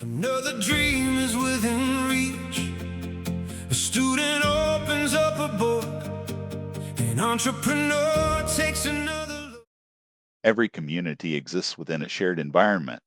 Another dream is within reach. A student opens up a book. An entrepreneur takes another look. Every community exists within a shared environment: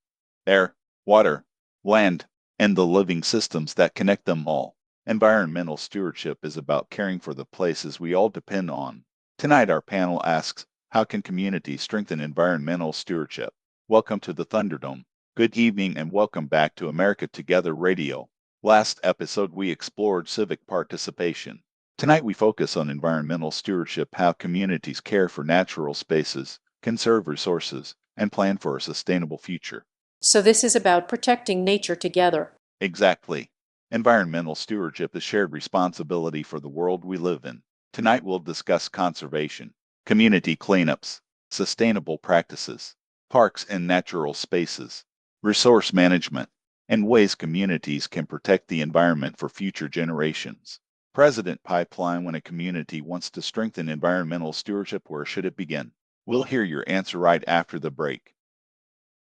air, water, land, and the living systems that connect them all. Environmental stewardship is about caring for the places we all depend on. Tonight, our panel asks, how can communities strengthen environmental stewardship? Welcome to the Thunderdome. Good evening and welcome back to America Together Radio. Last episode, we explored civic participation. Tonight, we focus on environmental stewardship, how communities care for natural spaces, conserve resources, and plan for a sustainable future. So this is about protecting nature together. Exactly. Environmental stewardship is shared responsibility for the world we live in. Tonight, we'll discuss conservation, community cleanups, sustainable practices, parks and natural spaces, resource management, and ways communities can protect the environment for future generations. President Pipeline, when a community wants to strengthen environmental stewardship, where should it begin? We'll hear your answer right after the break.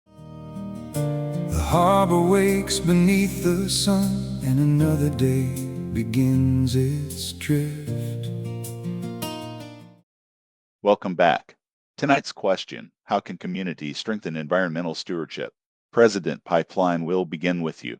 The harbor wakes beneath the sun, and another day begins its drift. Welcome back. Tonight's question, how can communities strengthen environmental stewardship? President Pipeline, will begin with you.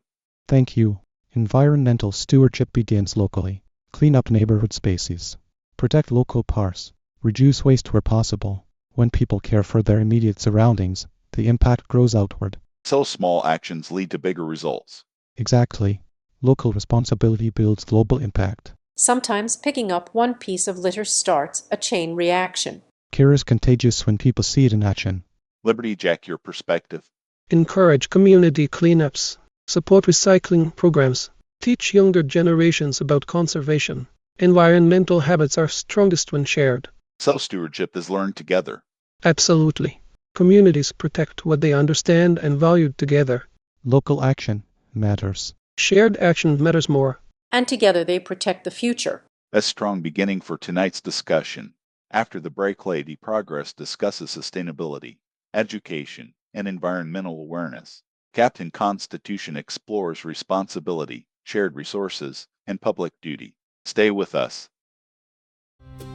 Thank you. Environmental stewardship begins locally. Clean up neighborhood spaces. Protect local parks. Reduce waste where possible. When people care for their immediate surroundings, the impact grows outward. So small actions lead to bigger results. Exactly. Local responsibility builds global impact. Sometimes picking up one piece of litter starts a chain reaction. Care is contagious when people see it in action. Liberty Jack, your perspective. Encourage community cleanups, support recycling programs, teach younger generations about conservation. Environmental habits are strongest when shared. So stewardship is learned together. Absolutely. Communities protect what they understand and value together. Local action matters. Shared action matters more. And together they protect the future. A strong beginning for tonight's discussion. After the break, Lady Progress discusses sustainability, education, and environmental awareness. Captain Constitution explores responsibility, shared resources, and public duty. Stay with us.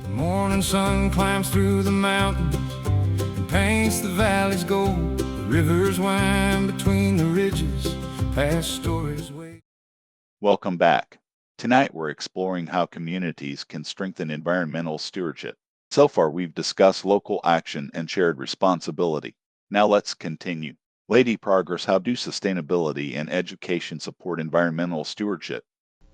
The morning sun climbs through the mountains and paints the valleys gold. The rivers wind between the ridges, past stories wait. Welcome back. Tonight we're exploring how communities can strengthen environmental stewardship. So far we've discussed local action and shared responsibility. Now let's continue. Lady Progress, how do sustainability and education support environmental stewardship?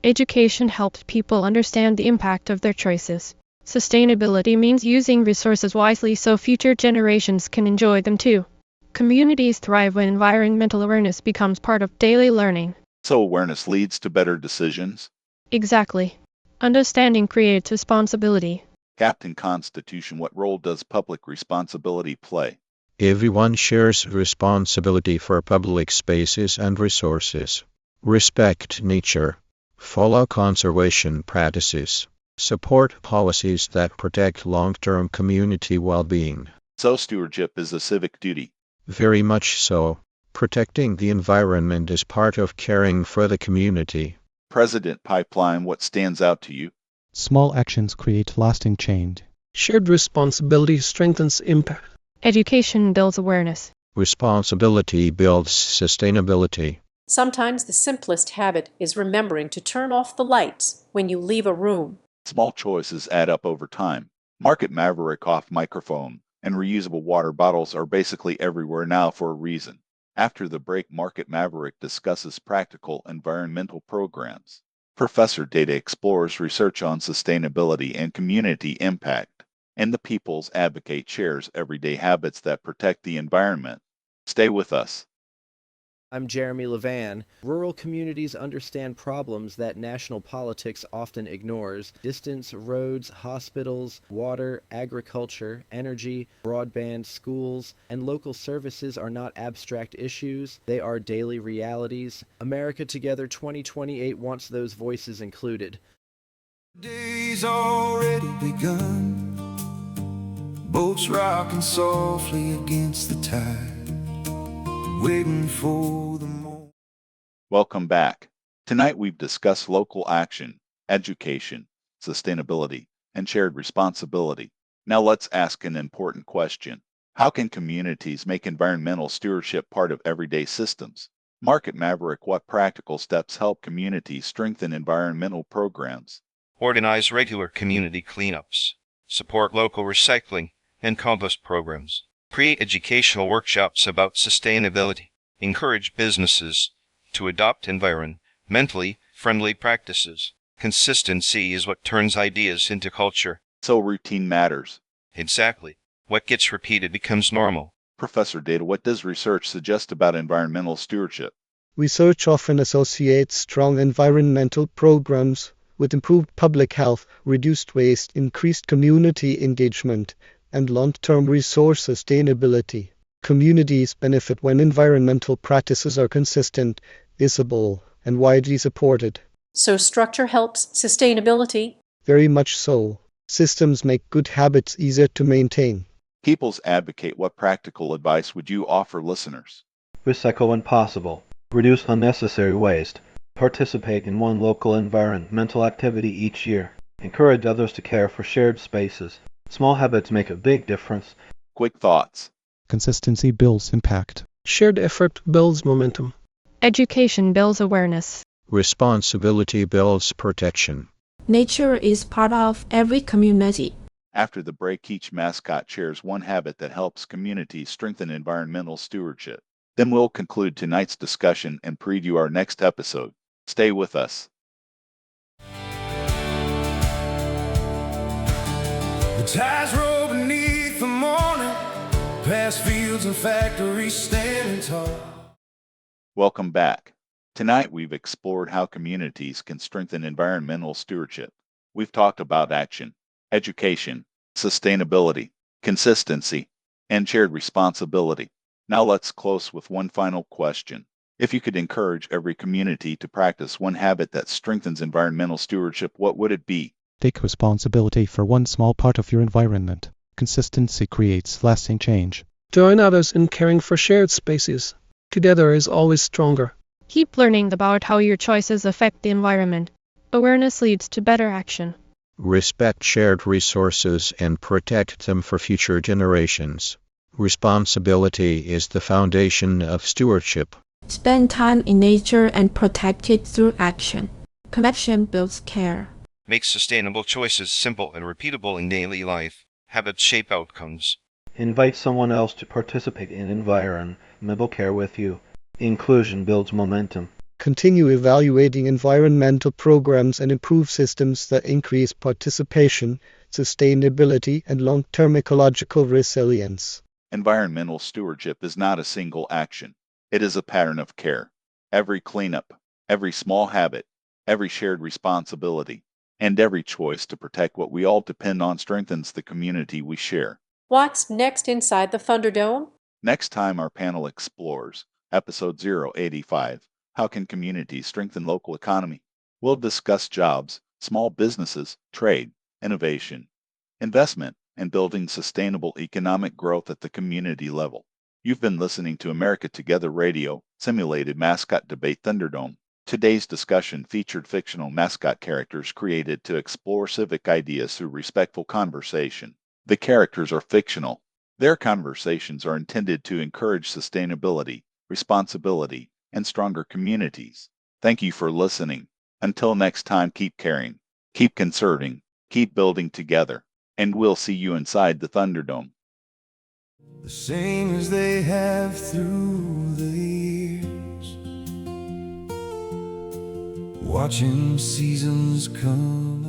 Education helps people understand the impact of their choices. Sustainability means using resources wisely so future generations can enjoy them too. Communities thrive when environmental awareness becomes part of daily learning. So awareness leads to better decisions? Exactly. Understanding creates responsibility. Captain Constitution, what role does public responsibility play? Everyone shares responsibility for public spaces and resources. Respect nature. Follow conservation practices. Support policies that protect long-term community well-being. So stewardship is a civic duty. Very much so. Protecting the environment is part of caring for the community. President Pipeline, what stands out to you? Small actions create lasting change. Shared responsibility strengthens impact. Education builds awareness. Responsibility builds sustainability. Sometimes the simplest habit is remembering to turn off the lights when you leave a room. Small choices add up over time. Market Maverick off microphone and reusable water bottles are basically everywhere now for a reason. After the break, Market Maverick discusses practical environmental programs. Professor Data explores research on sustainability and community impact. And the People's Advocate shares everyday habits that protect the environment. Stay with us. I'm Jeremy Levan. Rural communities understand problems that national politics often ignores. Distance, roads, hospitals, water, agriculture, energy, broadband, schools, and local services are not abstract issues. They are daily realities. America Together 2028 wants those voices included. The day's already begun. Boats rocking softly against the tide, waiting for the Welcome back. Tonight we've discussed local action, education, sustainability, and shared responsibility. Now let's ask an important question. How can communities make environmental stewardship part of everyday systems? Market Maverick, what practical steps help communities strengthen environmental programs? Organize regular community cleanups. Support local recycling and compost programs. Create educational workshops about sustainability. Encourage businesses to adopt environmentally friendly practices. Consistency is what turns ideas into culture. So routine matters. Exactly. What gets repeated becomes normal. Professor Data, what does research suggest about environmental stewardship? Research often associates strong environmental programs with improved public health, reduced waste, increased community engagement, and long-term resource sustainability. Communities benefit when environmental practices are consistent, visible, and widely supported. So structure helps sustainability? Very much so. Systems make good habits easier to maintain. People's Advocate, what practical advice would you offer listeners? Recycle when possible. Reduce unnecessary waste. Participate in one local environmental activity each year. Encourage others to care for shared spaces. Small habits make a big difference. Quick thoughts. Consistency builds impact. Shared effort builds momentum. Education builds awareness. Responsibility builds protection. Nature is part of every community. After the break, each mascot shares one habit that helps communities strengthen environmental stewardship. Then we'll conclude tonight's discussion and preview our next episode. Stay with us. The tides roll beneath the morning, past fields and factories standing tall. Welcome back. Tonight we've explored how communities can strengthen environmental stewardship. We've talked about action, education, sustainability, consistency, and shared responsibility. Now let's close with one final question. If you could encourage every community to practice one habit that strengthens environmental stewardship, what would it be? Take responsibility for one small part of your environment. Consistency creates lasting change. Join others in caring for shared spaces. Together is always stronger. Keep learning about how your choices affect the environment. Awareness leads to better action. Respect shared resources and protect them for future generations. Responsibility is the foundation of stewardship. Spend time in nature and protect it through action. Connection builds care. Make sustainable choices simple and repeatable in daily life. Habits shape outcomes. Invite someone else to participate in environmental care with you. Inclusion builds momentum. Continue evaluating environmental programs and improve systems that increase participation, sustainability, and long-term ecological resilience. Environmental stewardship is not a single action. It is a pattern of care. Every cleanup, every small habit, every shared responsibility, and every choice to protect what we all depend on strengthens the community we share. What's next inside the Thunderdome? Next time our panel explores Episode 085, How Can Communities Strengthen Local Economy? We'll discuss jobs, small businesses, trade, innovation, investment, and building sustainable economic growth at the community level. You've been listening to America Together Radio, simulated mascot debate Thunderdome. Today's discussion featured fictional mascot characters created to explore civic ideas through respectful conversation. The characters are fictional. Their conversations are intended to encourage sustainability, responsibility, and stronger communities. Thank you for listening. Until next time, keep caring, keep conserving, keep building together, and we'll see you inside the Thunderdome. The same as they have through the years, watching seasons come